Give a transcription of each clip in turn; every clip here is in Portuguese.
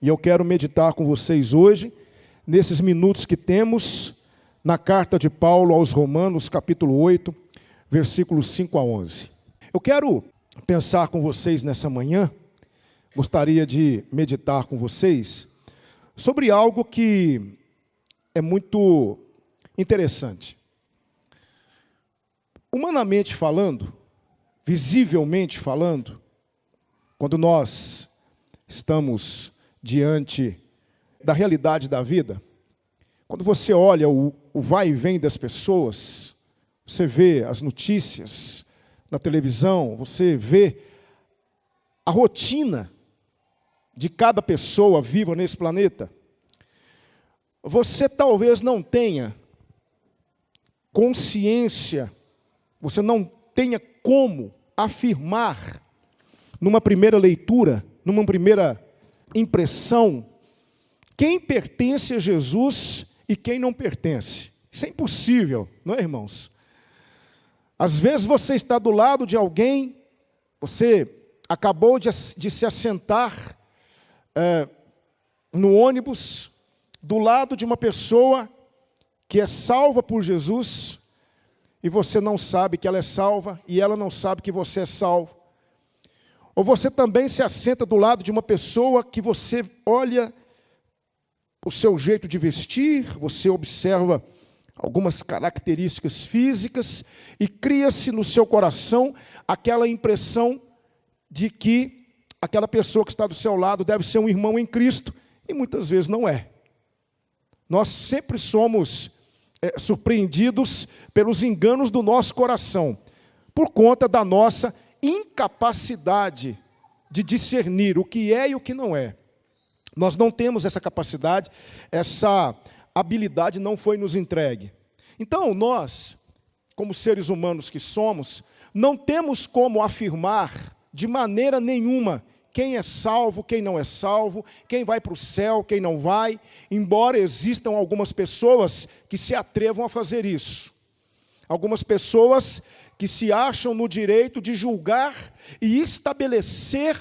E eu quero meditar com vocês hoje, nesses minutos que temos, na carta de Paulo aos Romanos, capítulo 8, versículos 5 a 11. Eu quero pensar com vocês nessa manhã, gostaria de meditar com vocês, sobre algo que é muito interessante. Humanamente falando, visivelmente falando, quando nós estamos diante da realidade da vida, quando você olha o vai e vem das pessoas, você vê as notícias na televisão, você vê a rotina de cada pessoa viva nesse planeta, você talvez não tenha consciência, você não tenha como afirmar numa primeira leitura, numa primeira impressão, quem pertence a Jesus e quem não pertence. Isso é impossível, não é, irmãos? Às vezes você está do lado de alguém, você acabou de se assentar no ônibus, do lado de uma pessoa que é salva por Jesus, e você não sabe que ela é salva, e ela não sabe que você é salvo. Ou você também se assenta do lado de uma pessoa que você olha o seu jeito de vestir, você observa algumas características físicas e cria-se no seu coração aquela impressão de que aquela pessoa que está do seu lado deve ser um irmão em Cristo, e muitas vezes não é. Nós sempre somos surpreendidos pelos enganos do nosso coração, por conta da nossa incapacidade de discernir o que é e o que não é. Nós não temos essa capacidade, essa habilidade não foi nos entregue. Então nós, como seres humanos que somos, não temos como afirmar de maneira nenhuma quem é salvo, quem não é salvo, quem vai para o céu, quem não vai, embora existam algumas pessoas que se atrevam a fazer isso. Algumas pessoas que se acham no direito de julgar e estabelecer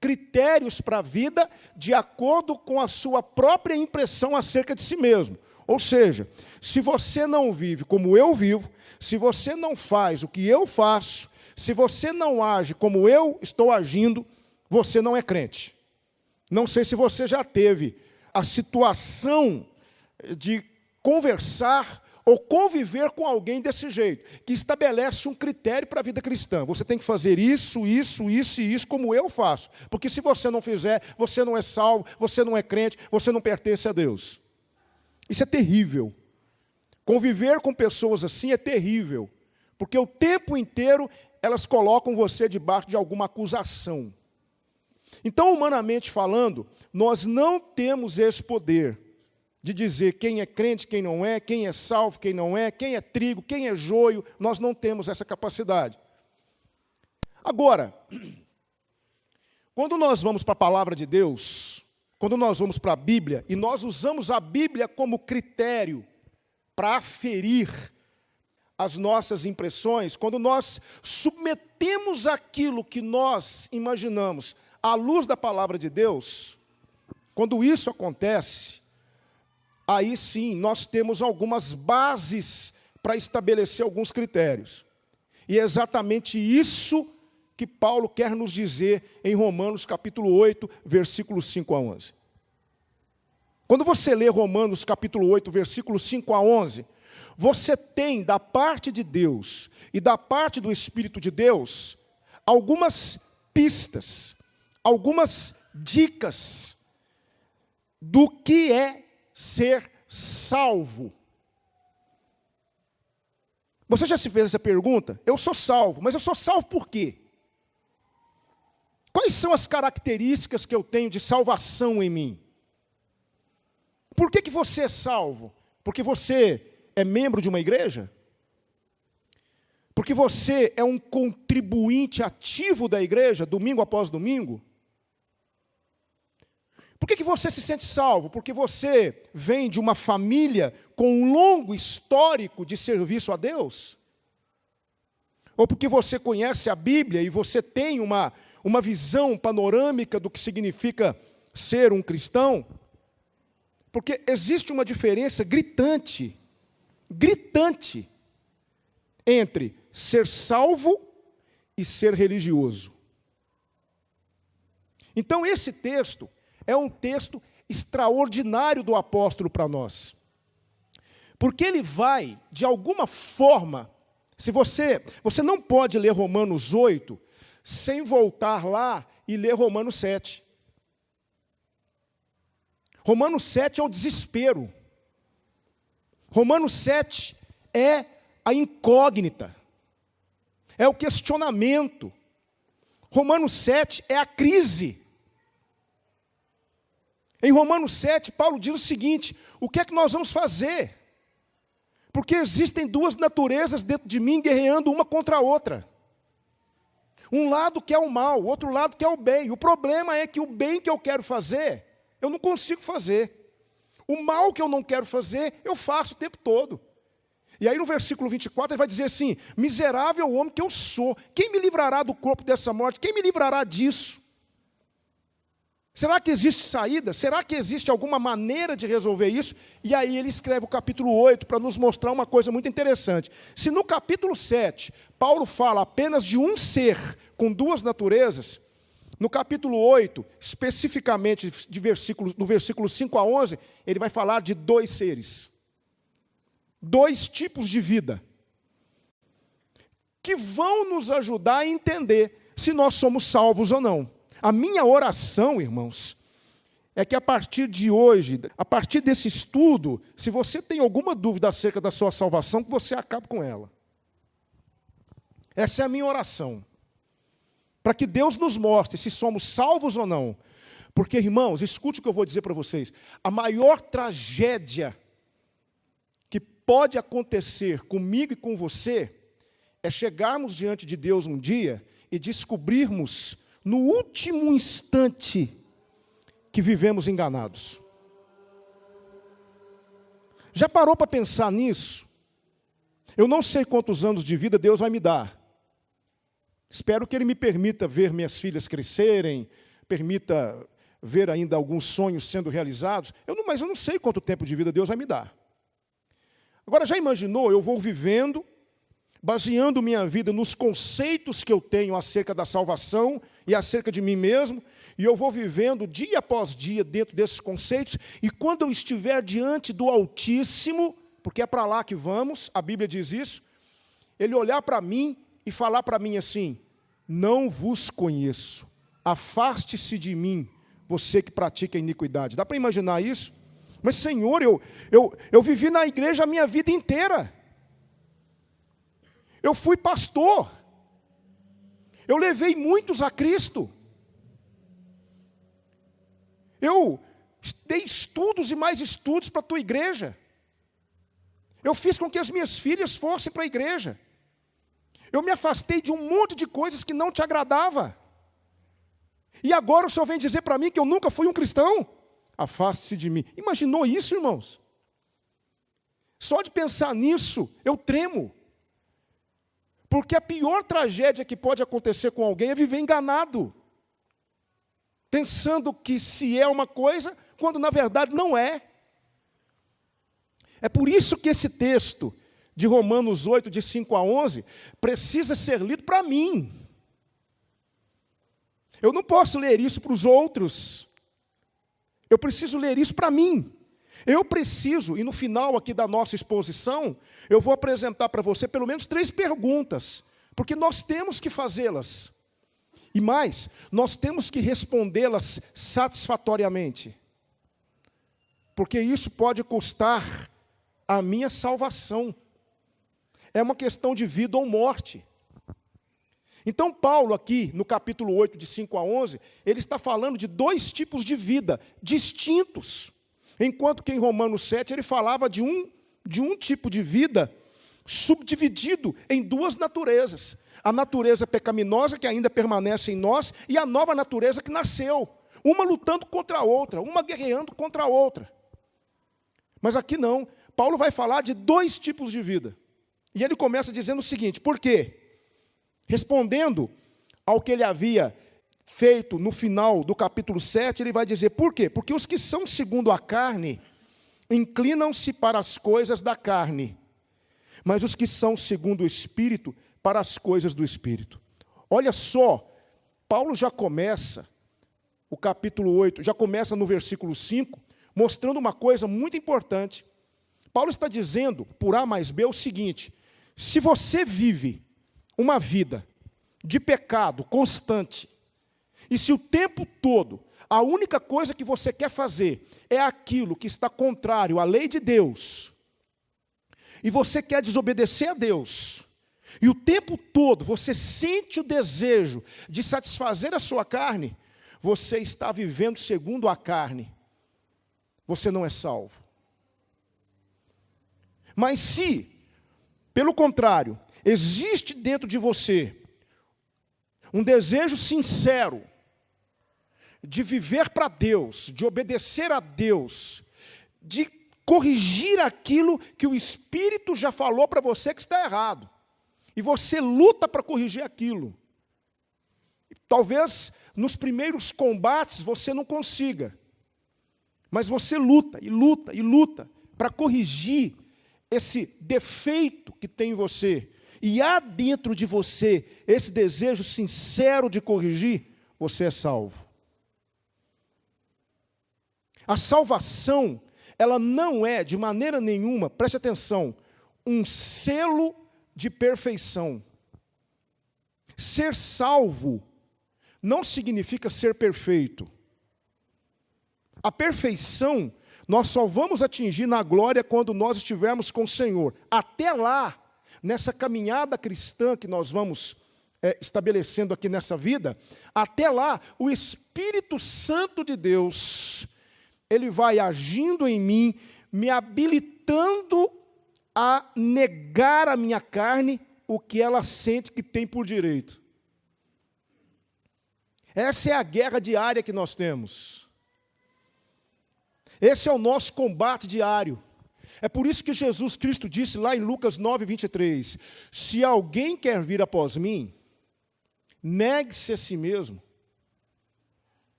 critérios para a vida de acordo com a sua própria impressão acerca de si mesmo. Ou seja, se você não vive como eu vivo, se você não faz o que eu faço, se você não age como eu estou agindo, você não é crente. Não sei se você já teve a situação de conversar ou conviver com alguém desse jeito, que estabelece um critério para a vida cristã. Você tem que fazer isso, isso, isso e isso, como eu faço. Porque se você não fizer, você não é salvo, você não é crente, você não pertence a Deus. Isso é terrível. Conviver com pessoas assim é terrível, porque o tempo inteiro elas colocam você debaixo de alguma acusação. Então, humanamente falando, nós não temos esse poder de dizer quem é crente, quem não é, quem é salvo, quem não é, quem é trigo, quem é joio, nós não temos essa capacidade. Agora, quando nós vamos para a palavra de Deus, quando nós vamos para a Bíblia, e nós usamos a Bíblia como critério para aferir as nossas impressões, quando nós submetemos aquilo que nós imaginamos à luz da palavra de Deus, quando isso acontece, aí sim, nós temos algumas bases para estabelecer alguns critérios. E é exatamente isso que Paulo quer nos dizer em Romanos capítulo 8, versículos 5 a 11. Quando você lê Romanos capítulo 8, versículos 5 a 11, você tem da parte de Deus e da parte do Espírito de Deus algumas pistas, algumas dicas do que é ser salvo. Você já se fez essa pergunta? Eu sou salvo, mas eu sou salvo por quê? Quais são as características que eu tenho de salvação em mim? Por que você é salvo? Porque você é membro de uma igreja? Porque você é um contribuinte ativo da igreja, domingo após domingo? Por que você se sente salvo? Porque você vem de uma família com um longo histórico de serviço a Deus? Ou porque você conhece a Bíblia e você tem uma visão panorâmica do que significa ser um cristão, porque existe uma diferença gritante entre ser salvo e ser religioso. Então esse texto é um texto extraordinário do apóstolo para nós. Porque ele vai, de alguma forma, se você não pode ler Romanos 8 sem voltar lá e ler Romanos 7. Romanos 7 é o desespero. Romanos 7 é a incógnita. É o questionamento. Romanos 7 é a crise. Em Romanos 7, Paulo diz o seguinte: o que é que nós vamos fazer? Porque existem duas naturezas dentro de mim guerreando uma contra a outra. Um lado quer o mal, o outro lado quer o bem. O problema é que o bem que eu quero fazer, eu não consigo fazer. O mal que eu não quero fazer, eu faço o tempo todo. E aí no versículo 24 ele vai dizer assim: miserável homem que eu sou, quem me livrará do corpo dessa morte? Quem me livrará disso? Será que existe saída? Será que existe alguma maneira de resolver isso? E aí ele escreve o capítulo 8 para nos mostrar uma coisa muito interessante. Se no capítulo 7, Paulo fala apenas de um ser com duas naturezas, no capítulo 8, especificamente do versículo 5 a 11, ele vai falar de dois seres. Dois tipos de vida. Que vão nos ajudar a entender se nós somos salvos ou não. A minha oração, irmãos, é que a partir de hoje, a partir desse estudo, se você tem alguma dúvida acerca da sua salvação, que você acabe com ela. Essa é a minha oração. Para que Deus nos mostre se somos salvos ou não. Porque, irmãos, escute o que eu vou dizer para vocês. A maior tragédia que pode acontecer comigo e com você é chegarmos diante de Deus um dia e descobrirmos no último instante que vivemos enganados. Já parou para pensar nisso? Eu não sei quantos anos de vida Deus vai me dar. Espero que Ele me permita ver minhas filhas crescerem, permita ver ainda alguns sonhos sendo realizados. Mas eu não sei quanto tempo de vida Deus vai me dar. Agora, já imaginou, eu vou vivendo, baseando minha vida nos conceitos que eu tenho acerca da salvação e acerca de mim mesmo, e eu vou vivendo dia após dia dentro desses conceitos, e quando eu estiver diante do Altíssimo, porque é para lá que vamos, a Bíblia diz isso, Ele olhar para mim e falar para mim assim: não vos conheço, afaste-se de mim, você que pratica a iniquidade. Dá para imaginar isso? Mas, Senhor, eu vivi na igreja a minha vida inteira. Eu fui pastor. Eu levei muitos a Cristo. Eu dei estudos e mais estudos para a tua igreja. Eu fiz com que as minhas filhas fossem para a igreja. Eu me afastei de um monte de coisas que não te agradava. E agora o Senhor vem dizer para mim que eu nunca fui um cristão? Afaste-se de mim. Imaginou isso, irmãos? Só de pensar nisso, eu tremo. Porque a pior tragédia que pode acontecer com alguém é viver enganado. Pensando que se é uma coisa, quando na verdade não é. É por isso que esse texto de Romanos 8, de 5 a 11, precisa ser lido para mim. Eu não posso ler isso para os outros. Eu preciso ler isso para mim. Eu preciso, e no final aqui da nossa exposição, eu vou apresentar para você pelo menos 3 perguntas, porque nós temos que fazê-las. E mais, nós temos que respondê-las satisfatoriamente. Porque isso pode custar a minha salvação. É uma questão de vida ou morte. Então Paulo aqui, no capítulo 8, de 5 a 11, ele está falando de 2 tipos de vida distintos. Enquanto que em Romanos 7 ele falava de um tipo de vida subdividido em 2 naturezas. A natureza pecaminosa que ainda permanece em nós e a nova natureza que nasceu. Uma lutando contra a outra, uma guerreando contra a outra. Mas aqui não. Paulo vai falar de 2 tipos de vida. E ele começa dizendo o seguinte: por quê? Respondendo ao que ele havia feito no final do capítulo 7, ele vai dizer, por quê? Porque os que são segundo a carne, inclinam-se para as coisas da carne, mas os que são segundo o Espírito, para as coisas do Espírito. Olha só, Paulo já começa, o capítulo 8, já começa no versículo 5, mostrando uma coisa muito importante. Paulo está dizendo, por A mais B, o seguinte: se você vive uma vida de pecado constante, e se o tempo todo a única coisa que você quer fazer é aquilo que está contrário à lei de Deus, e você quer desobedecer a Deus, e o tempo todo você sente o desejo de satisfazer a sua carne, você está vivendo segundo a carne, você não é salvo. Mas se, pelo contrário, existe dentro de você um desejo sincero de viver para Deus, de obedecer a Deus, de corrigir aquilo que o Espírito já falou para você que está errado, e você luta para corrigir aquilo. Talvez nos primeiros combates você não consiga, mas você luta e luta e luta para corrigir esse defeito que tem em você, e há dentro de você esse desejo sincero de corrigir, você é salvo. A salvação, ela não é, de maneira nenhuma, preste atenção, um selo de perfeição. Ser salvo não significa ser perfeito. A perfeição nós só vamos atingir na glória quando nós estivermos com o Senhor. Até lá, nessa caminhada cristã que nós vamos estabelecendo aqui nessa vida, até lá, o Espírito Santo de Deus, ele vai agindo em mim, me habilitando a negar a minha carne o que ela sente que tem por direito. Essa é a guerra diária que nós temos. Esse é o nosso combate diário. É por isso que Jesus Cristo disse lá em Lucas 9, 23, se alguém quer vir após mim, negue-se a si mesmo.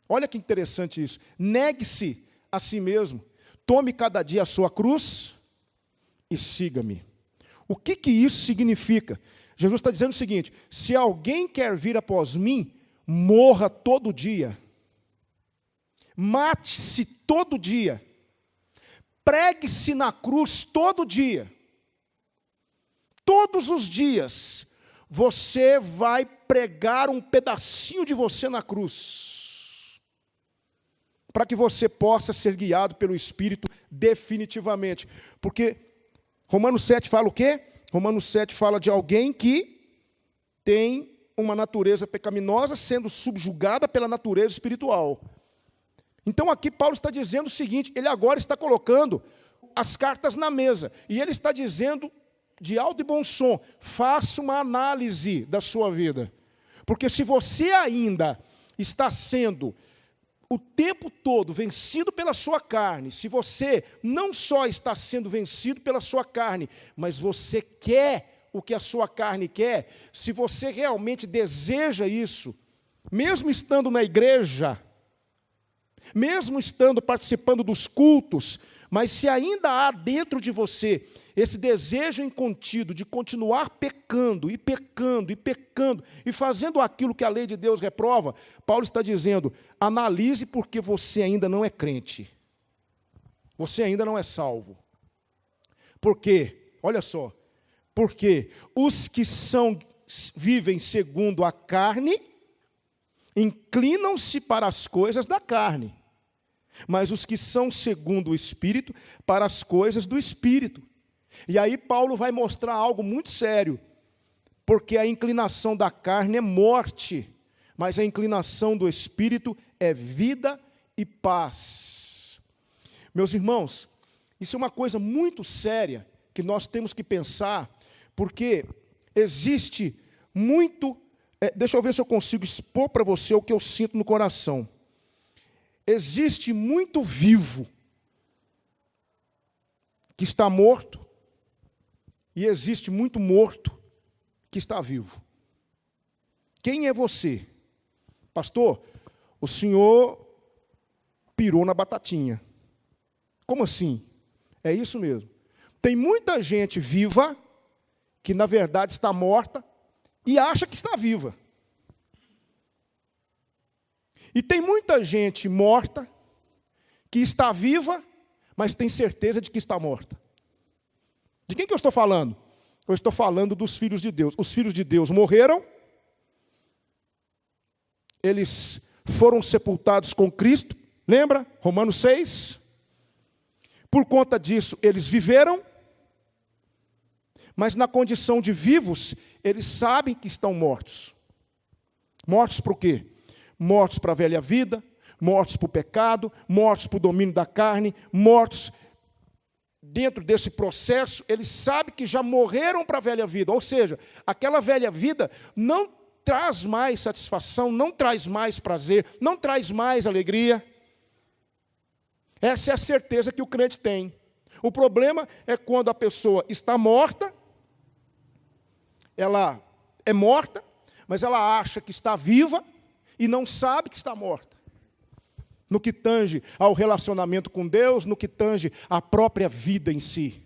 Olha que interessante isso. Negue-se a si mesmo. Tome cada dia a sua cruz e siga-me. O que isso significa? Jesus está dizendo o seguinte: se alguém quer vir após mim, morra todo dia. Mate-se todo dia. Pregue-se na cruz todo dia. Todos os dias, você vai pregar um pedacinho de você na cruz, para que você possa ser guiado pelo Espírito definitivamente. Porque Romanos 7 fala o quê? Romanos 7 fala de alguém que tem uma natureza pecaminosa sendo subjugada pela natureza espiritual. Então aqui Paulo está dizendo o seguinte, ele agora está colocando as cartas na mesa, e ele está dizendo de alto e bom som, faça uma análise da sua vida, porque se você ainda está sendo o tempo todo vencido pela sua carne, se você não só está sendo vencido pela sua carne, mas você quer o que a sua carne quer, se você realmente deseja isso, mesmo estando na igreja, mesmo estando participando dos cultos, mas se ainda há dentro de você esse desejo incontido de continuar pecando, e pecando, e pecando, e fazendo aquilo que a lei de Deus reprova, Paulo está dizendo, analise porque você ainda não é crente. Você ainda não é salvo. Por quê? Olha só. Porque os que vivem segundo a carne, inclinam-se para as coisas da carne. Mas os que são segundo o Espírito, para as coisas do Espírito. E aí Paulo vai mostrar algo muito sério, porque a inclinação da carne é morte, mas a inclinação do Espírito é vida e paz. Meus irmãos, isso é uma coisa muito séria, que nós temos que pensar, porque existe muito, deixa eu ver se eu consigo expor para você o que eu sinto no coração. Existe muito vivo que está morto, e existe muito morto que está vivo. Quem é você? Pastor, o senhor pirou na batatinha. Como assim? É isso mesmo. Tem muita gente viva que, na verdade, está morta e acha que está viva. E tem muita gente morta que está viva, mas tem certeza de que está morta. De quem que eu estou falando? Eu estou falando dos filhos de Deus. Os filhos de Deus morreram, eles foram sepultados com Cristo, lembra? Romanos 6. Por conta disso, eles viveram, mas na condição de vivos, eles sabem que estão mortos. Mortos para o quê? Mortos para a velha vida, mortos para o pecado, mortos para o domínio da carne, mortos dentro desse processo, eles sabem que já morreram para a velha vida, ou seja, aquela velha vida não traz mais satisfação, não traz mais prazer, não traz mais alegria. Essa é a certeza que o crente tem. O problema é quando a pessoa está morta, ela é morta, mas ela acha que está viva e não sabe que está morta. No que tange ao relacionamento com Deus, no que tange à própria vida em si.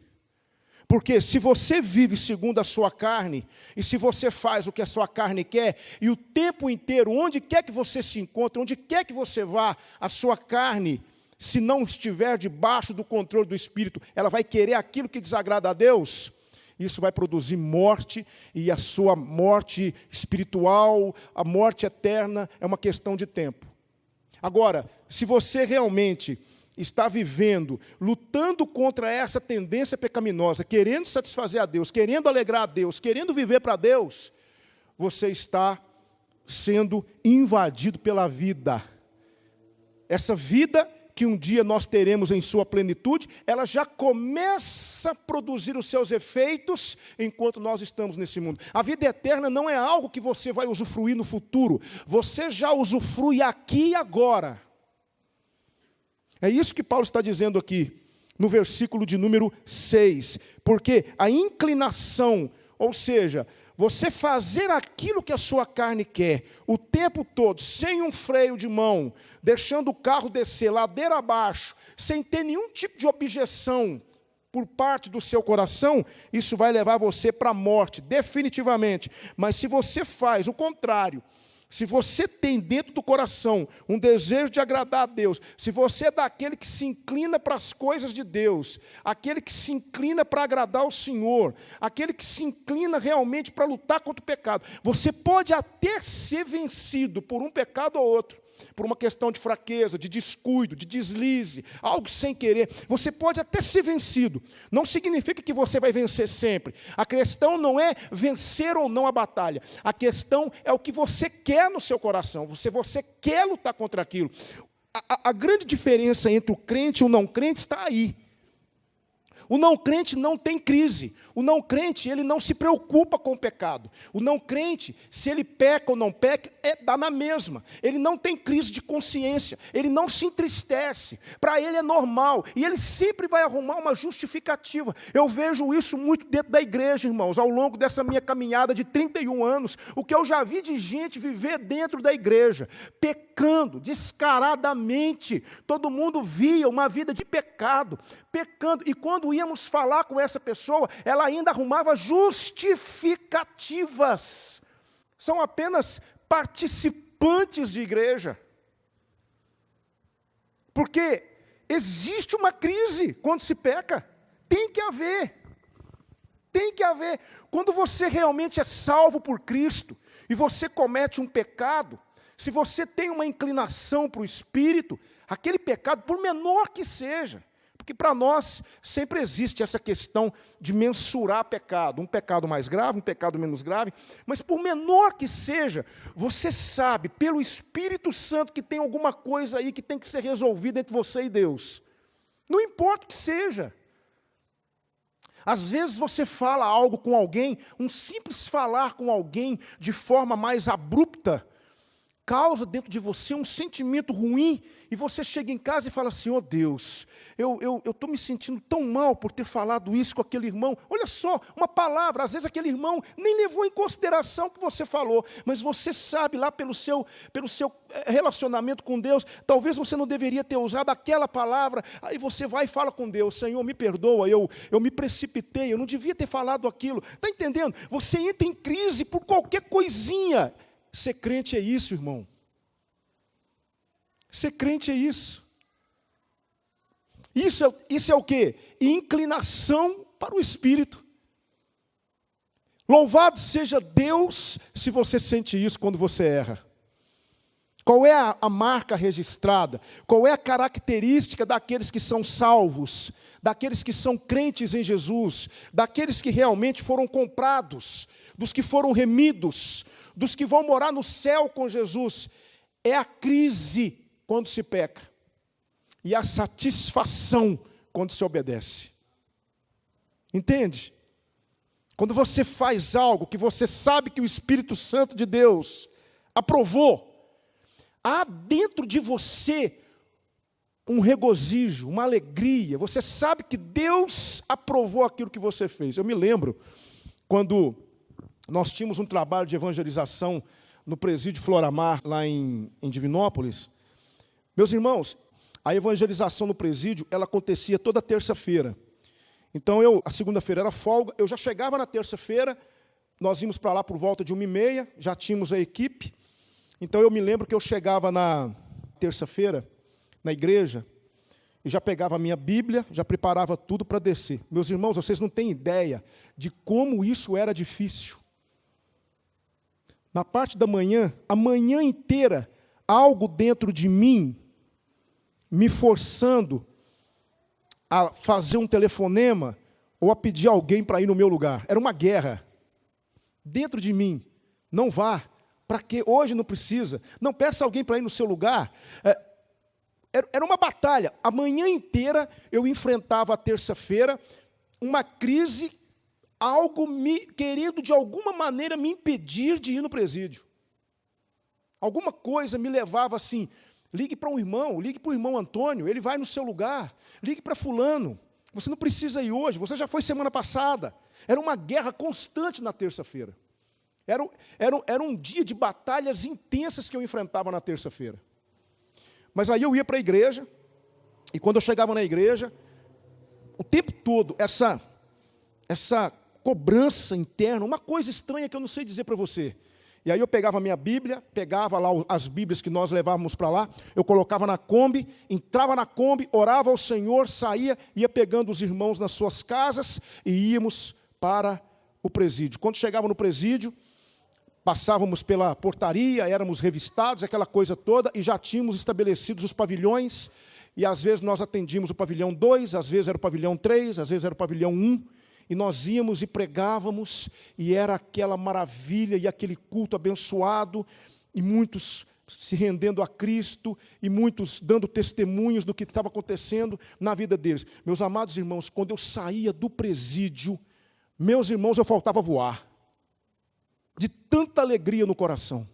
Porque se você vive segundo a sua carne, e se você faz o que a sua carne quer, e o tempo inteiro, onde quer que você se encontre, onde quer que você vá, a sua carne, se não estiver debaixo do controle do Espírito, ela vai querer aquilo que desagrada a Deus. Isso vai produzir morte, e a sua morte espiritual, a morte eterna, é uma questão de tempo. Agora, se você realmente está vivendo, lutando contra essa tendência pecaminosa, querendo satisfazer a Deus, querendo alegrar a Deus, querendo viver para Deus, você está sendo invadido pela vida. Essa vida que um dia nós teremos em sua plenitude, ela já começa a produzir os seus efeitos enquanto nós estamos nesse mundo. A vida eterna não é algo que você vai usufruir no futuro, você já usufrui aqui e agora. É isso que Paulo está dizendo aqui, no versículo de número 6, porque a inclinação, ou seja, você fazer aquilo que a sua carne quer, o tempo todo, sem um freio de mão, deixando o carro descer ladeira abaixo, sem ter nenhum tipo de objeção por parte do seu coração, isso vai levar você para a morte, definitivamente. Mas se você faz o contrário, se você tem dentro do coração um desejo de agradar a Deus, se você é daquele que se inclina para as coisas de Deus, aquele que se inclina para agradar o Senhor, aquele que se inclina realmente para lutar contra o pecado, você pode até ser vencido por um pecado ou outro, por uma questão de fraqueza, de descuido, de deslize, algo sem querer, você pode até ser vencido, não significa que você vai vencer sempre, a questão não é vencer ou não a batalha, a questão é o que você quer no seu coração, você quer lutar contra aquilo, a grande diferença entre o crente e o não crente está aí. O não crente não tem crise. O não crente, ele não se preocupa com o pecado. O não crente, se ele peca ou não peca, dá na mesma. Ele não tem crise de consciência. Ele não se entristece. Para ele é normal. E ele sempre vai arrumar uma justificativa. Eu vejo isso muito dentro da igreja, irmãos, ao longo dessa minha caminhada de 31 anos. O que eu já vi de gente viver dentro da igreja, pecando descaradamente. Todo mundo via uma vida de pecado, pecando. E quando íamos falar com essa pessoa, ela ainda arrumava justificativas. São apenas participantes de igreja. Porque existe uma crise quando se peca. Tem que haver. Tem que haver. Quando você realmente é salvo por Cristo e você comete um pecado, se você tem uma inclinação para o Espírito, aquele pecado, por menor que seja, porque para nós sempre existe essa questão de mensurar pecado, um pecado mais grave, um pecado menos grave, mas por menor que seja, você sabe, pelo Espírito Santo, que tem alguma coisa aí que tem que ser resolvida entre você e Deus. Não importa o que seja. Às vezes você fala algo com alguém, um simples falar com alguém de forma mais abrupta, causa dentro de você um sentimento ruim, e você chega em casa e fala assim, Deus, eu estou me sentindo tão mal por ter falado isso com aquele irmão. Olha só, uma palavra, às vezes aquele irmão nem levou em consideração o que você falou, mas você sabe lá pelo seu relacionamento com Deus, talvez você não deveria ter usado aquela palavra, aí você vai e fala com Deus, Senhor, me perdoa, eu me precipitei, eu não devia ter falado aquilo. Está entendendo? Você entra em crise por qualquer coisinha. Ser crente é isso, irmão. Ser crente é isso. Isso é o quê? Inclinação para o Espírito. Louvado seja Deus se você sente isso quando você erra. Qual é a marca registrada? Qual é a característica daqueles que são salvos? Daqueles que são crentes em Jesus? Daqueles que realmente foram comprados? Dos que foram remidos? Dos que vão morar no céu com Jesus? É a crise quando se peca. E a satisfação quando se obedece. Entende? Quando você faz algo que você sabe que o Espírito Santo de Deus aprovou, há dentro de você um regozijo, uma alegria. Você sabe que Deus aprovou aquilo que você fez. Eu me lembro quando nós tínhamos um trabalho de evangelização no presídio Floramar, lá em Divinópolis. Meus irmãos, a evangelização no presídio, ela acontecia toda terça-feira. Então, a segunda-feira era folga, eu já chegava na terça-feira, nós íamos para lá por volta de 1h30, já tínhamos a equipe. Então, eu me lembro que eu chegava na terça-feira, na igreja, e já pegava a minha Bíblia, já preparava tudo para descer. Meus irmãos, vocês não têm ideia de como isso era difícil. Na parte da manhã, a manhã inteira, algo dentro de mim, me forçando a fazer um telefonema ou a pedir alguém para ir no meu lugar. Era uma guerra. Dentro de mim. Não vá. Para quê? Hoje não precisa. Não peça alguém para ir no seu lugar. Era uma batalha. A manhã inteira eu enfrentava a terça-feira uma crise, algo querendo de alguma maneira me impedir de ir no presídio. Alguma coisa me levava assim, ligue para um irmão, ligue para o irmão Antônio, ele vai no seu lugar, ligue para fulano, você não precisa ir hoje, você já foi semana passada. Era uma guerra constante na terça-feira. Era um dia de batalhas intensas que eu enfrentava na terça-feira. Mas aí eu ia para a igreja, e quando eu chegava na igreja, o tempo todo, essa cobrança interna, uma coisa estranha que eu não sei dizer para você. E aí eu pegava a minha Bíblia, pegava lá as Bíblias que nós levávamos para lá, eu colocava na Kombi, entrava na Kombi, orava ao Senhor, saía, ia pegando os irmãos nas suas casas e íamos para o presídio. Quando chegava no presídio, passávamos pela portaria, éramos revistados, aquela coisa toda, e já tínhamos estabelecidos os pavilhões, e às vezes nós atendíamos o pavilhão 2, às vezes era o pavilhão 3, às vezes era o pavilhão 1, e nós íamos e pregávamos, e era aquela maravilha, e aquele culto abençoado, e muitos se rendendo a Cristo, e muitos dando testemunhos do que estava acontecendo na vida deles. Meus amados irmãos, quando eu saía do presídio, meus irmãos, eu faltava voar, de tanta alegria no coração.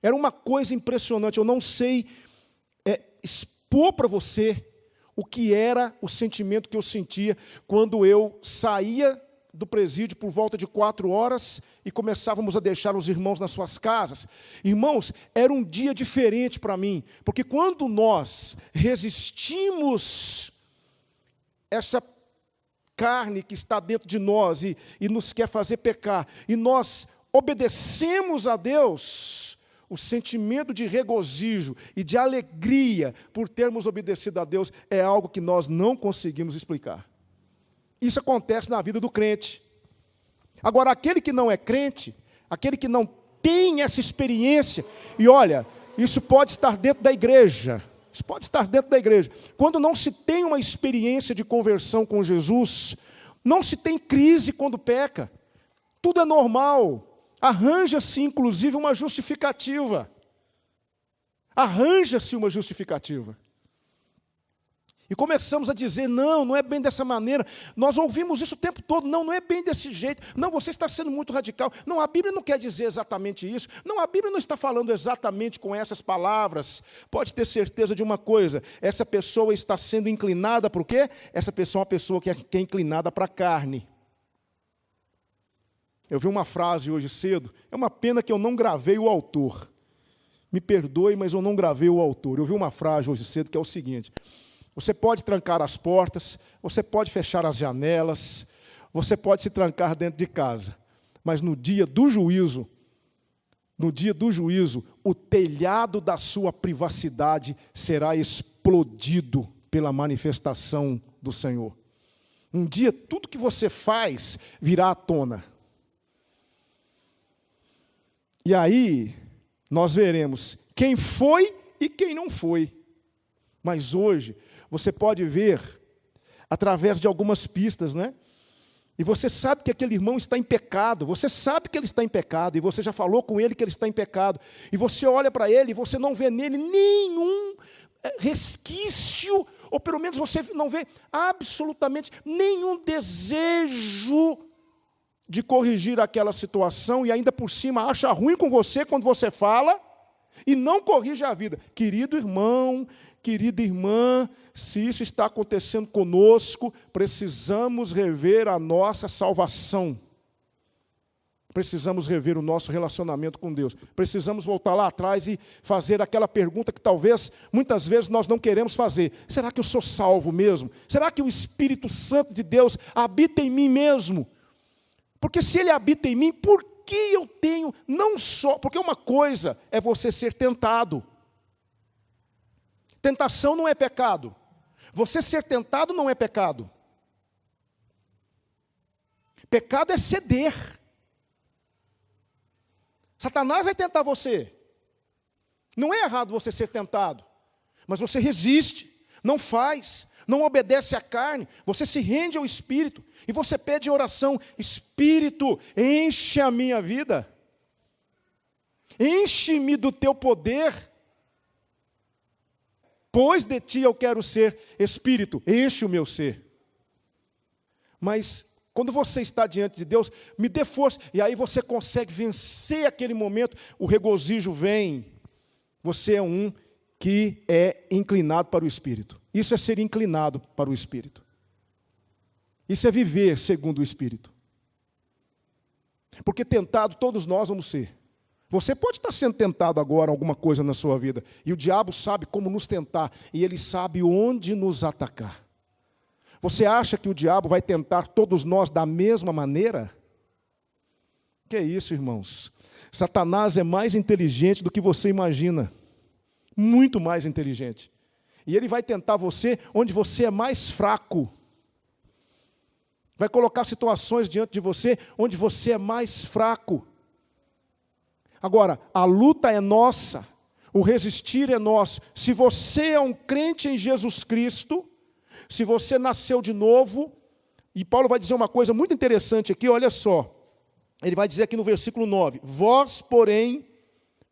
Era uma coisa impressionante, eu não sei expor para você o que era o sentimento que eu sentia quando eu saía do presídio por volta de 4 horas e começávamos a deixar os irmãos nas suas casas. Irmãos, era um dia diferente para mim, porque quando nós resistimos essa carne que está dentro de nós e nos quer fazer pecar, e nós obedecemos a Deus, o sentimento de regozijo e de alegria por termos obedecido a Deus é algo que nós não conseguimos explicar. Isso acontece na vida do crente. Agora, aquele que não é crente, aquele que não tem essa experiência, e olha, isso pode estar dentro da igreja, isso pode estar dentro da igreja. Quando não se tem uma experiência de conversão com Jesus, não se tem crise quando peca, tudo é normal. Arranja-se, inclusive, uma justificativa. Arranja-se uma justificativa. E começamos a dizer, não, não é bem dessa maneira. Nós ouvimos isso o tempo todo, não, não é bem desse jeito. Não, você está sendo muito radical. Não, a Bíblia não quer dizer exatamente isso. Não, a Bíblia não está falando exatamente com essas palavras. Pode ter certeza de uma coisa, essa pessoa está sendo inclinada para o quê? Essa pessoa é uma pessoa que é inclinada para a carne. Eu vi uma frase hoje cedo, é uma pena que eu não gravei o autor. Me perdoe, mas eu não gravei o autor. Eu vi uma frase hoje cedo que é o seguinte: você pode trancar as portas, você pode fechar as janelas, você pode se trancar dentro de casa, mas no dia do juízo, o telhado da sua privacidade será explodido pela manifestação do Senhor. Um dia tudo que você faz virá à tona. E aí nós veremos quem foi e quem não foi. Mas hoje você pode ver através de algumas pistas, né? E você sabe que aquele irmão está em pecado, você sabe que ele está em pecado, e você já falou com ele que ele está em pecado, e você olha para ele e você não vê nele nenhum resquício, ou pelo menos você não vê absolutamente nenhum desejo de corrigir aquela situação, e ainda por cima acha ruim com você quando você fala, e não corrige a vida. Querido irmão, querida irmã, se isso está acontecendo conosco, precisamos rever a nossa salvação. Precisamos rever o nosso relacionamento com Deus. Precisamos voltar lá atrás e fazer aquela pergunta que talvez, muitas vezes, nós não queremos fazer. Será que eu sou salvo mesmo? Será que o Espírito Santo de Deus habita em mim mesmo? Porque se Ele habita em mim, por que eu tenho não só... Porque uma coisa é você ser tentado. Tentação não é pecado. Você ser tentado não é pecado. Pecado é ceder. Satanás vai tentar você. Não é errado você ser tentado, mas você resiste, não faz, não obedece à carne, você se rende ao Espírito, e você pede oração: Espírito, enche a minha vida, enche-me do teu poder, pois de ti eu quero ser. Espírito, enche o meu ser. Mas quando você está diante de Deus, me dê força, e aí você consegue vencer aquele momento, o regozijo vem. Você é um que é inclinado para o Espírito. Isso é ser inclinado para o Espírito. Isso é viver segundo o Espírito. Porque tentado todos nós vamos ser. Você pode estar sendo tentado agora alguma coisa na sua vida, e o diabo sabe como nos tentar, e ele sabe onde nos atacar. Você acha que o diabo vai tentar todos nós da mesma maneira? Que é isso, irmãos? Satanás é mais inteligente do que você imagina. Muito mais inteligente. E ele vai tentar você onde você é mais fraco. Vai colocar situações diante de você onde você é mais fraco. Agora, a luta é nossa, o resistir é nosso. Se você é um crente em Jesus Cristo, se você nasceu de novo, e Paulo vai dizer uma coisa muito interessante aqui, olha só. Ele vai dizer aqui no versículo 9, vós, porém,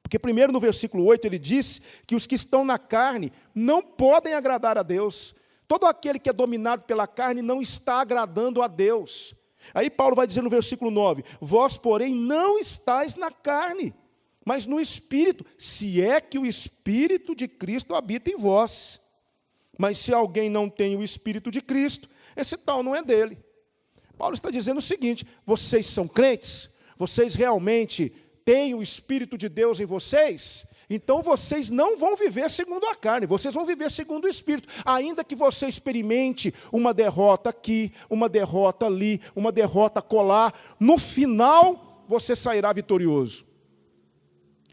porque primeiro no versículo 8 ele diz que os que estão na carne não podem agradar a Deus. Todo aquele que é dominado pela carne não está agradando a Deus. Aí Paulo vai dizer no versículo 9, vós, porém, não estáis na carne, mas no Espírito, se é que o Espírito de Cristo habita em vós. Mas se alguém não tem o Espírito de Cristo, esse tal não é dele. Paulo está dizendo o seguinte: vocês são crentes? Vocês realmente têm o Espírito de Deus em vocês? Então vocês não vão viver segundo a carne, vocês vão viver segundo o Espírito. Ainda que você experimente uma derrota aqui, uma derrota ali, uma derrota acolá, no final você sairá vitorioso.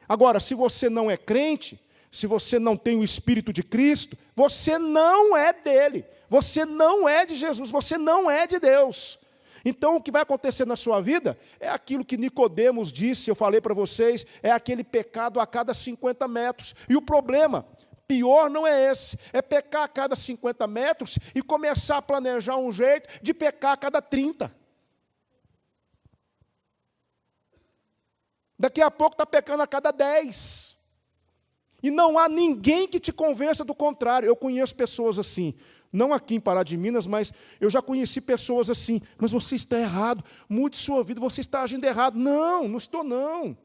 Agora, se você não é crente, se você não tem o Espírito de Cristo, você não é dele, você não é de Jesus, você não é de Deus. Então o que vai acontecer na sua vida é aquilo que Nicodemos disse, eu falei para vocês, é aquele pecado a cada 50 metros. E o problema pior não é esse, é pecar a cada 50 metros e começar a planejar um jeito de pecar a cada 30. Daqui a pouco está pecando a cada 10. E não há ninguém que te convença do contrário. Eu conheço pessoas assim, não aqui em Pará de Minas, mas eu já conheci pessoas assim. Mas você está errado, mude sua vida, você está agindo errado. Não, não estou não.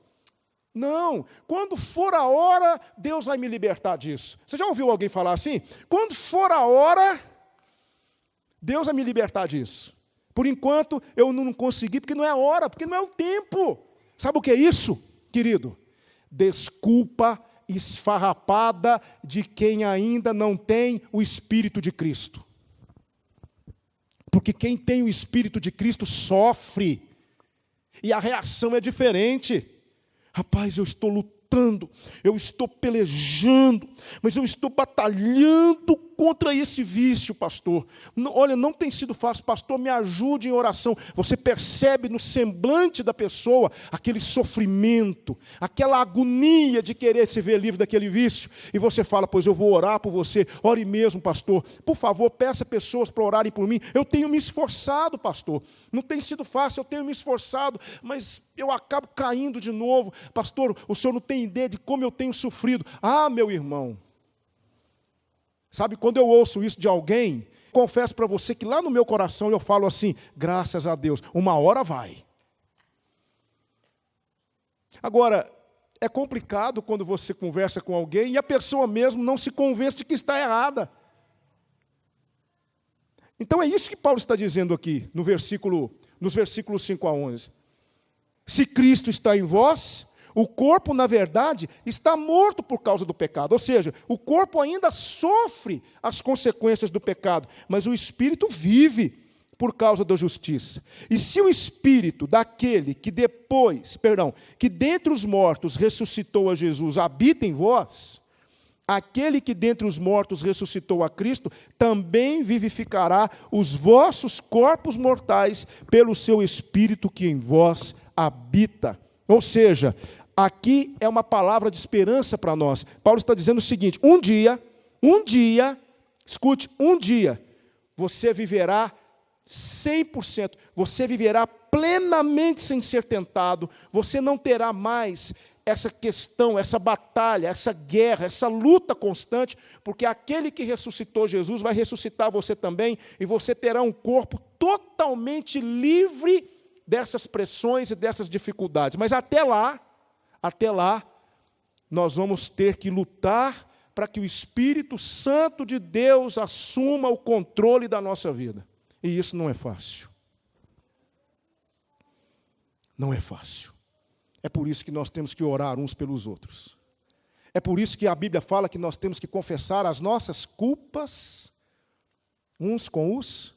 Não, quando for a hora, Deus vai me libertar disso. Você já ouviu alguém falar assim? Quando for a hora, Deus vai me libertar disso. Por enquanto, eu não consegui, porque não é a hora, porque não é o tempo. Sabe o que é isso, querido? Desculpa esfarrapada de quem ainda não tem o Espírito de Cristo. Porque quem tem o Espírito de Cristo sofre. E a reação é diferente. Rapaz, eu estou lutando, eu estou pelejando, mas eu estou batalhando contra esse vício, pastor. Olha, não tem sido fácil, pastor, me ajude em oração. Você percebe no semblante da pessoa aquele sofrimento, aquela agonia de querer se ver livre daquele vício. E você fala, pois eu vou orar por você. Ore mesmo, pastor. Por favor, peça pessoas para orarem por mim. Eu tenho me esforçado, pastor. Não tem sido fácil, eu tenho me esforçado, mas eu acabo caindo de novo. Pastor, o senhor não tem ideia de como eu tenho sofrido. Ah, meu irmão. Sabe, quando eu ouço isso de alguém, confesso para você que lá no meu coração eu falo assim, graças a Deus, uma hora vai. Agora, é complicado quando você conversa com alguém e a pessoa mesmo não se convence de que está errada. Então é isso que Paulo está dizendo aqui, nos versículos 5 a 11. Se Cristo está em vós, o corpo, na verdade, está morto por causa do pecado. Ou seja, o corpo ainda sofre as consequências do pecado, mas o espírito vive por causa da justiça. E se o espírito daquele que dentre os mortos ressuscitou a Jesus habita em vós, aquele que dentre os mortos ressuscitou a Cristo, também vivificará os vossos corpos mortais pelo seu espírito que em vós habita. Ou seja, aqui é uma palavra de esperança para nós. Paulo está dizendo o seguinte, um dia, escute, um dia, você viverá 100%, você viverá plenamente sem ser tentado, você não terá mais essa questão, essa batalha, essa guerra, essa luta constante, porque aquele que ressuscitou Jesus vai ressuscitar você também, e você terá um corpo totalmente livre dessas pressões e dessas dificuldades. Mas até lá, nós vamos ter que lutar para que o Espírito Santo de Deus assuma o controle da nossa vida. E isso não é fácil. Não é fácil. É por isso que nós temos que orar uns pelos outros. É por isso que a Bíblia fala que nós temos que confessar as nossas culpas uns com os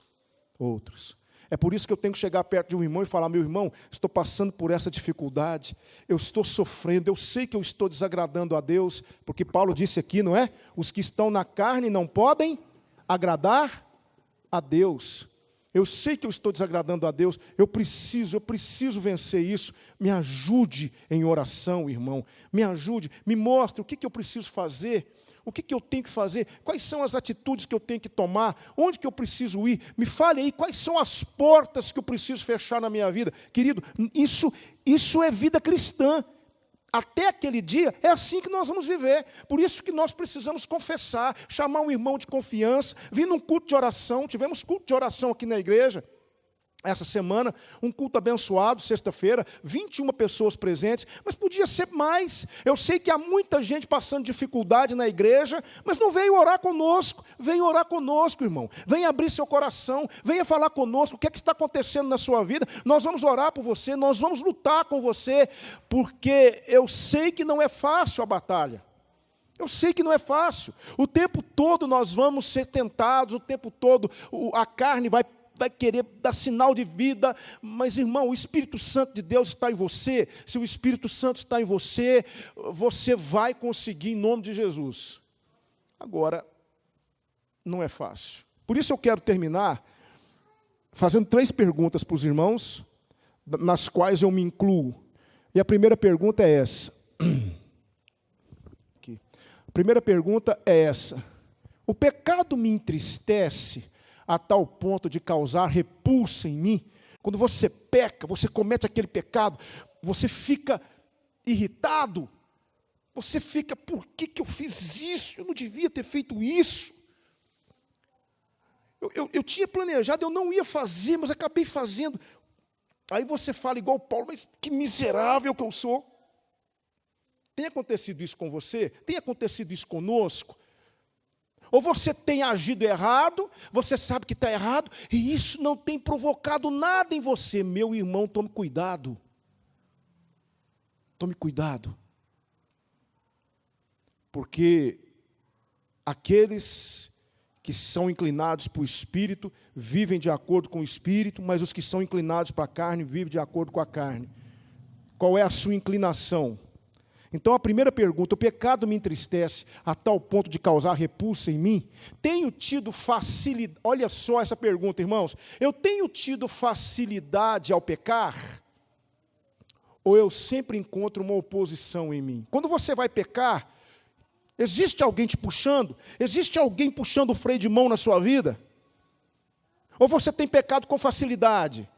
outros. É por isso que eu tenho que chegar perto de um irmão e falar, meu irmão, estou passando por essa dificuldade, eu estou sofrendo, eu sei que eu estou desagradando a Deus, porque Paulo disse aqui, não é? Os que estão na carne não podem agradar a Deus. Eu sei que eu estou desagradando a Deus, eu preciso vencer isso. Me ajude em oração, irmão. Me ajude, me mostre o que eu preciso fazer, o que eu tenho que fazer, quais são as atitudes que eu tenho que tomar, onde que eu preciso ir. Me fale aí, quais são as portas que eu preciso fechar na minha vida. Querido, isso é vida cristã. Até aquele dia, é assim que nós vamos viver. Por isso que nós precisamos confessar, chamar um irmão de confiança, vir num culto de oração. Tivemos culto de oração aqui na igreja, essa semana, um culto abençoado, sexta-feira, 21 pessoas presentes, mas podia ser mais. Eu sei que há muita gente passando dificuldade na igreja, mas não veio orar conosco. Venha orar conosco, irmão. Venha abrir seu coração, venha falar conosco, o que é que está acontecendo na sua vida. Nós vamos orar por você, nós vamos lutar com você, porque eu sei que não é fácil a batalha. Eu sei que não é fácil. O tempo todo nós vamos ser tentados, o tempo todo a carne vai querer dar sinal de vida, mas irmão, o Espírito Santo de Deus está em você. Se o Espírito Santo está em você, você vai conseguir em nome de Jesus. Agora, não é fácil. Por isso eu quero terminar fazendo 3 perguntas para os irmãos, nas quais eu me incluo. E a primeira pergunta é essa. Aqui. A primeira pergunta é essa. O pecado me entristece a tal ponto de causar repulsa em mim? Quando você peca, você comete aquele pecado, você fica irritado, você fica, por que eu fiz isso? Eu não devia ter feito isso. Eu tinha planejado, eu não ia fazer, mas acabei fazendo. Aí você fala igual Paulo, mas que miserável que eu sou. Tem acontecido isso com você? Tem acontecido isso conosco? Ou você tem agido errado, você sabe que está errado, e isso não tem provocado nada em você. Meu irmão, tome cuidado. Tome cuidado. Porque aqueles que são inclinados para o Espírito, vivem de acordo com o Espírito, mas os que são inclinados para a carne, vivem de acordo com a carne. Qual é a sua inclinação? Então, a primeira pergunta: o pecado me entristece a tal ponto de causar repulsa em mim? Tenho tido facilidade, olha só essa pergunta, irmãos, eu tenho tido facilidade ao pecar? Ou eu sempre encontro uma oposição em mim? Quando você vai pecar, existe alguém te puxando? Existe alguém puxando o freio de mão na sua vida? Ou você tem pecado com facilidade?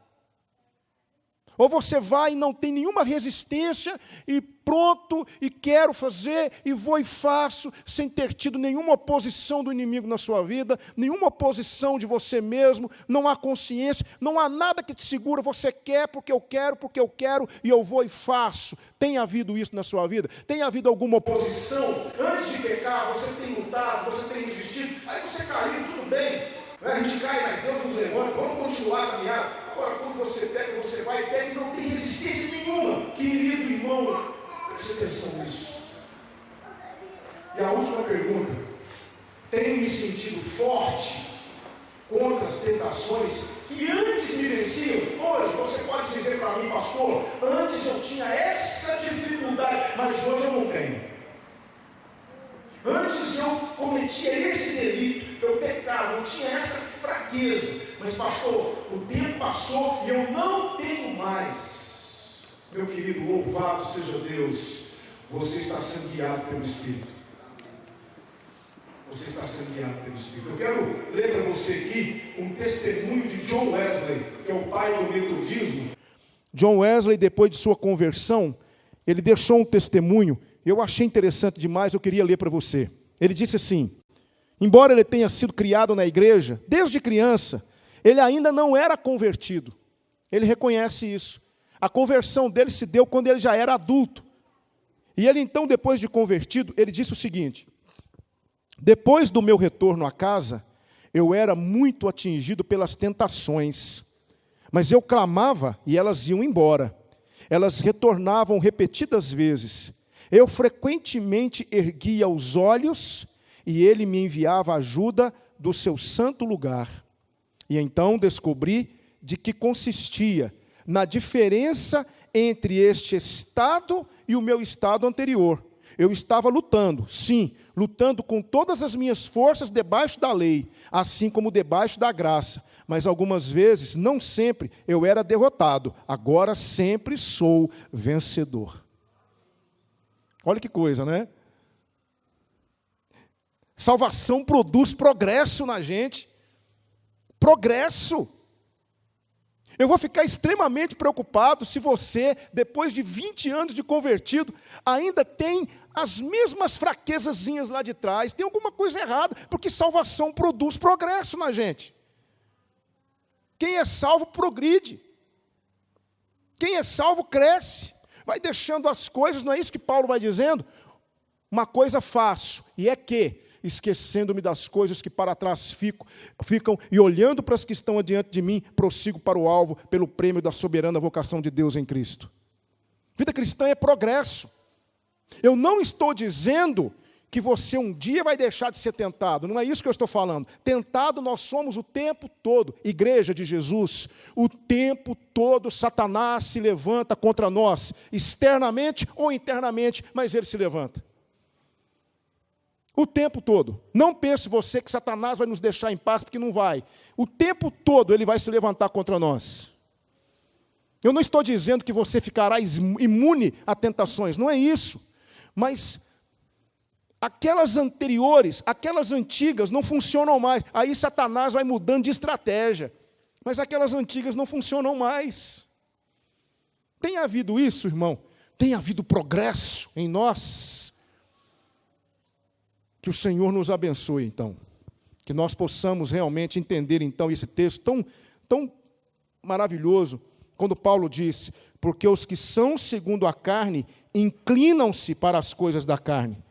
Ou você vai e não tem nenhuma resistência e pronto, e quero fazer, e vou e faço, sem ter tido nenhuma oposição do inimigo na sua vida, nenhuma oposição de você mesmo, não há consciência, não há nada que te segura, você quer porque eu quero, e eu vou e faço. Tem havido isso na sua vida? Tem havido alguma oposição? Antes de pecar, você tem lutado, você tem resistido, aí você caiu, tudo bem, a gente cai, mas Deus nos levanta, vamos continuar a caminhar. Agora, quando você pega, você vai e pega e não tem resistência nenhuma. Querido irmão, preste atenção nisso. E a última pergunta: tenho me sentido forte contra as tentações que antes me venciam? Hoje, você pode dizer para mim, pastor, antes eu tinha essa dificuldade, mas hoje eu não tenho. Antes eu cometia esse delito, eu pecava, eu tinha essa fraqueza. Mas pastor, o tempo passou e eu não tenho mais. Meu querido, louvado seja Deus, você está sendo guiado pelo Espírito. Você está sendo guiado pelo Espírito. Eu quero ler para você aqui um testemunho de John Wesley, que é o pai do metodismo. John Wesley, depois de sua conversão, ele deixou um testemunho. Eu achei interessante demais, eu queria ler para você. Ele disse assim: embora ele tenha sido criado na igreja, desde criança, ele ainda não era convertido. Ele reconhece isso. A conversão dele se deu quando ele já era adulto. E ele então, depois de convertido, ele disse o seguinte: depois do meu retorno à casa, eu era muito atingido pelas tentações, mas eu clamava e elas iam embora. Elas retornavam repetidas vezes. Eu frequentemente erguia os olhos e ele me enviava ajuda do seu santo lugar. E então descobri de que consistia na diferença entre este estado e o meu estado anterior. Eu estava lutando, sim, lutando com todas as minhas forças debaixo da lei, assim como debaixo da graça. Mas algumas vezes, não sempre, eu era derrotado. Agora sempre sou vencedor. Olha que coisa, né? Salvação produz progresso na gente. Progresso. Eu vou ficar extremamente preocupado se você, depois de 20 anos de convertido, ainda tem as mesmas fraquezazinhas lá de trás. Tem alguma coisa errada, porque salvação produz progresso na gente. Quem é salvo progride. Quem é salvo cresce. Vai deixando as coisas, não é isso que Paulo vai dizendo? Uma coisa faço, e é que, esquecendo-me das coisas que para trás ficam, e olhando para as que estão adiante de mim, prossigo para o alvo, pelo prêmio da soberana vocação de Deus em Cristo. Vida cristã é progresso. Eu não estou dizendo que você um dia vai deixar de ser tentado, não é isso que eu estou falando. Tentado nós somos o tempo todo. Igreja de Jesus, o tempo todo Satanás se levanta contra nós, externamente ou internamente, mas ele se levanta. O tempo todo. Não pense você que Satanás vai nos deixar em paz, porque não vai. O tempo todo ele vai se levantar contra nós. Eu não estou dizendo que você ficará imune a tentações, não é isso. Mas aquelas anteriores, aquelas antigas não funcionam mais. Aí Satanás vai mudando de estratégia. Mas aquelas antigas não funcionam mais. Tem havido isso, irmão? Tem havido progresso em nós? Que o Senhor nos abençoe, então. Que nós possamos realmente entender, então, esse texto tão maravilhoso, quando Paulo diz: porque os que são segundo a carne inclinam-se para as coisas da carne,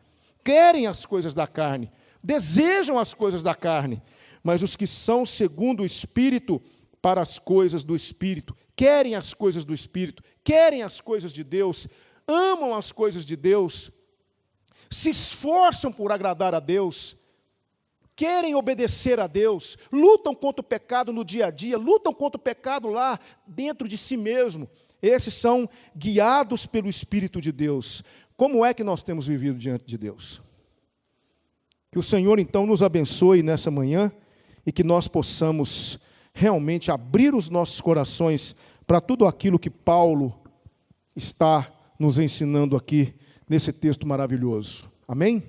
querem as coisas da carne, desejam as coisas da carne, mas os que são segundo o Espírito, para as coisas do Espírito, querem as coisas do Espírito, querem as coisas de Deus, amam as coisas de Deus, se esforçam por agradar a Deus, querem obedecer a Deus, lutam contra o pecado no dia a dia, lutam contra o pecado lá dentro de si mesmo. Esses são guiados pelo Espírito de Deus. Como é que nós temos vivido diante de Deus? Que o Senhor então nos abençoe nessa manhã e que nós possamos realmente abrir os nossos corações para tudo aquilo que Paulo está nos ensinando aqui nesse texto maravilhoso. Amém?